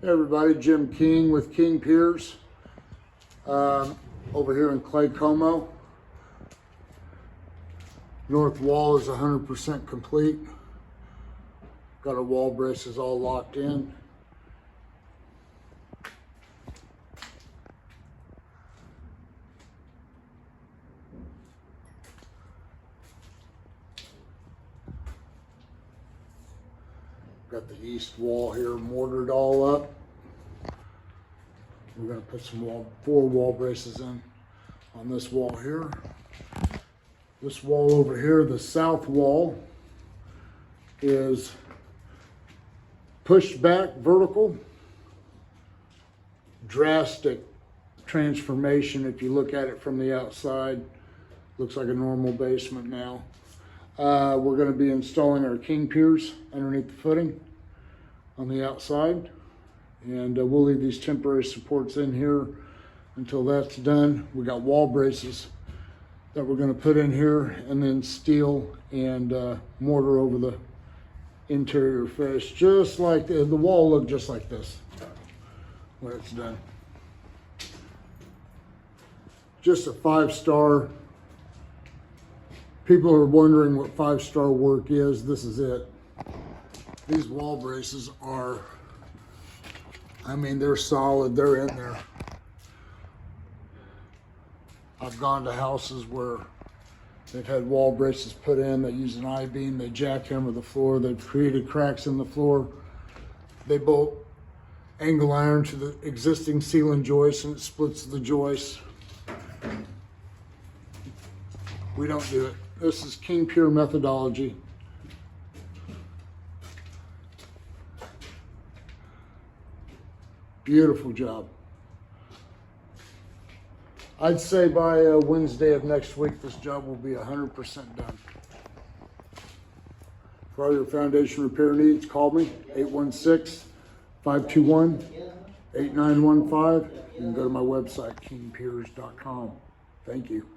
Hey everybody, Jim King with King Piers over here in Claycomo. North wall is 100% complete. Got our wall braces all locked in. Got the east wall here mortared all up. We're going to put some four wall braces in on this wall here. This wall over here, the south wall, is pushed back vertical. Drastic transformation if you look at it from the outside. Looks like a normal basement now. We're going to be installing our King Piers underneath the footing on the outside. And we'll leave these temporary supports in here until that's done. We got wall braces that we're going to put in here, and then steel and mortar over the interior face, just like the wall look just like this when it's done. Just a 5-star. People are wondering what 5-star work is. This is it. These wall braces are, I mean, they're solid. They're in there. I've gone to houses where they've had wall braces put in. They use an I-beam. They jackhammer the floor. They've created cracks in the floor. They bolt angle iron to the existing ceiling joist, and it splits the joist. We don't do it. This is King Pier methodology. Beautiful job. I'd say by Wednesday of next week, this job will be 100% done. For all your foundation repair needs, call me, 816-521-8915. You can go to my website, kingpiers.com. Thank you.